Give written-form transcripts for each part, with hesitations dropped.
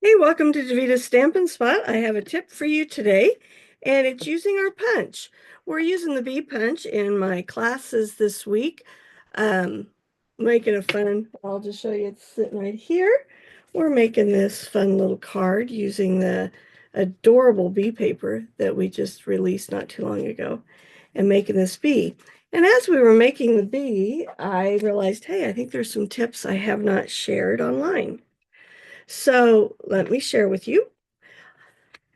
Hey, welcome to Davita's Stampin' Spot. I have a tip for you today, and it's using our punch. We're using the B punch in my classes this week. Um, Making a fun, I'll just show you, it's sitting right here. We're making this fun little card using the adorable B paper that we just released not too long ago and making this B. And as we were making the B, I realized, hey, I think there's some tips I have not shared online. So let me share with you.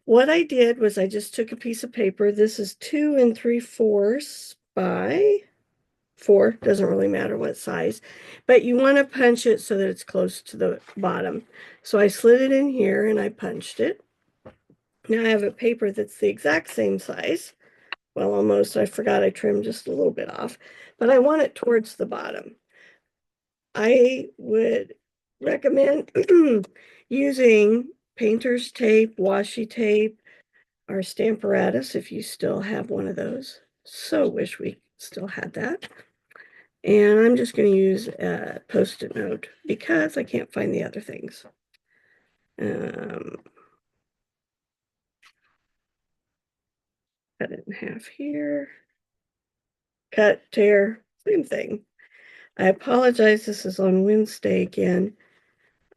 What I did was I just took a piece of paper. This is 2 3/4 by 4, doesn't really matter what size, but you want to punch it so that it's close to the bottom. So I slid it in here and I punched it. Now I have a paper that's the exact same size. Well, almost. I forgot I trimmed just a little bit off, but I want it towards the bottom. I would recommend using painter's tape, washi tape, or Stamparatus if you still have one of those. So wish we still had that. And I'm just going to use a Post-it note because I can't find the other things. Cut it in half here. Cut, tear, same thing. I apologize. This is on Wednesday again.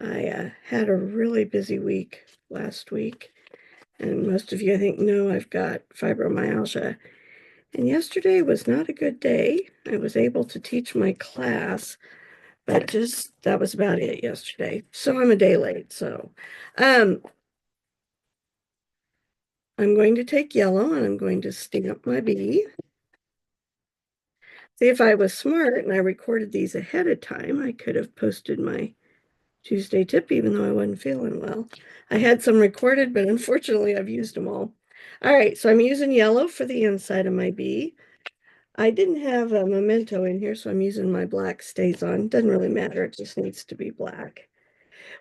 I had a really busy week last week. And most of you, I think, know I've got fibromyalgia. And yesterday was not a good day. I was able to teach my class, but just that was about it yesterday. So I'm a day late. So I'm going to take yellow and I'm going to stamp my B. See, if I was smart and I recorded these ahead of time, I could have posted my Tuesday tip, even though I wasn't feeling well. I had some recorded, but unfortunately I've used them all. All right, so I'm using yellow for the inside of my B. I didn't have a memento in here, so I'm using my black StazOn. Doesn't really matter, it just needs to be black.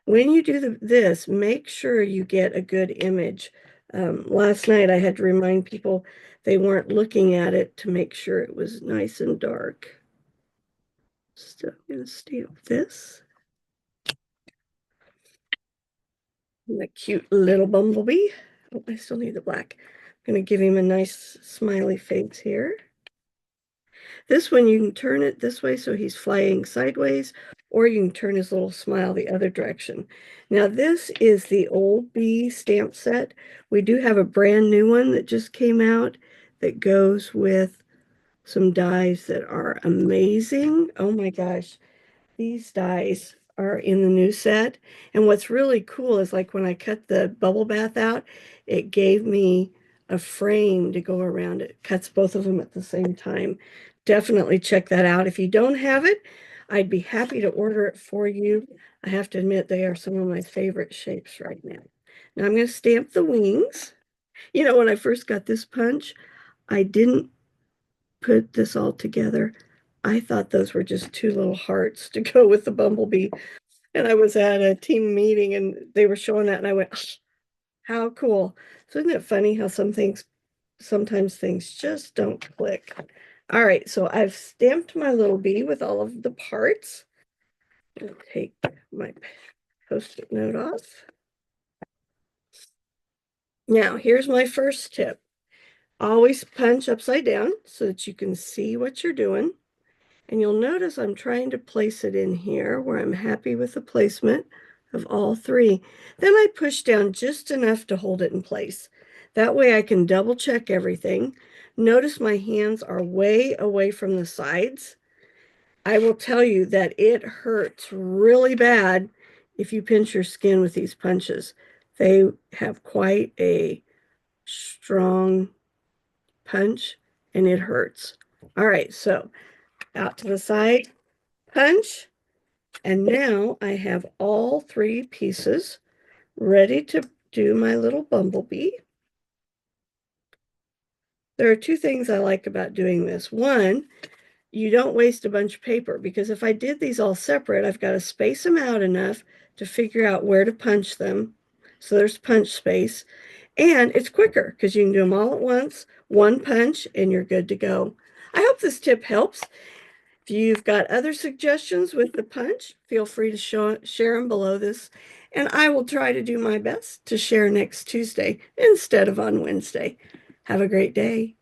When you do this, make sure you get a good image. Last night I had to remind people they weren't looking at it to make sure it was nice and dark. Still gonna stamp this. And the cute little bumblebee. Oh, I still need the black. I'm gonna give him a nice smiley face here. This one, you can turn it this way so he's flying sideways, or you can turn his little smile the other direction. Now, this is the old B stamp set. We do have a brand new one that just came out that goes with some dies that are amazing. Oh my gosh, these dies are in the new set. And what's really cool is like when I cut the bubble bath out, it gave me a frame to go around it. Cuts both of them at the same time. Definitely check that out. If you don't have it, I'd be happy to order it for you. I have to admit they are some of my favorite shapes right now. Now I'm going to stamp the wings. You know, when I first got this punch, I didn't put this all together. I thought those were just two little hearts to go with the bumblebee. And I was at a team meeting and they were showing that and I went, "Oh, how cool." So isn't it funny how sometimes things just don't click. All right, so I've stamped my little bee with all of the parts. I'll take my Post-it note off. Now, here's my first tip. Always punch upside down so that you can see what you're doing. And you'll notice I'm trying to place it in here where I'm happy with the placement of all three. Then I push down just enough to hold it in place. That way I can double check everything. Notice my hands are way away from the sides. I will tell you that it hurts really bad if you pinch your skin with these punches. They have quite a strong punch and it hurts. All right, so out to the side, punch. And now I have all three pieces ready to do my little bumblebee. There are two things I like about doing this. One, you don't waste a bunch of paper because if I did these all separate, I've got to space them out enough to figure out where to punch them. So there's punch space. And it's quicker because you can do them all at once, one punch, and you're good to go. I hope this tip helps. If you've got other suggestions with the punch, feel free to share them below this, and I will try to do my best to share next Tuesday instead of on Wednesday. Have a great day.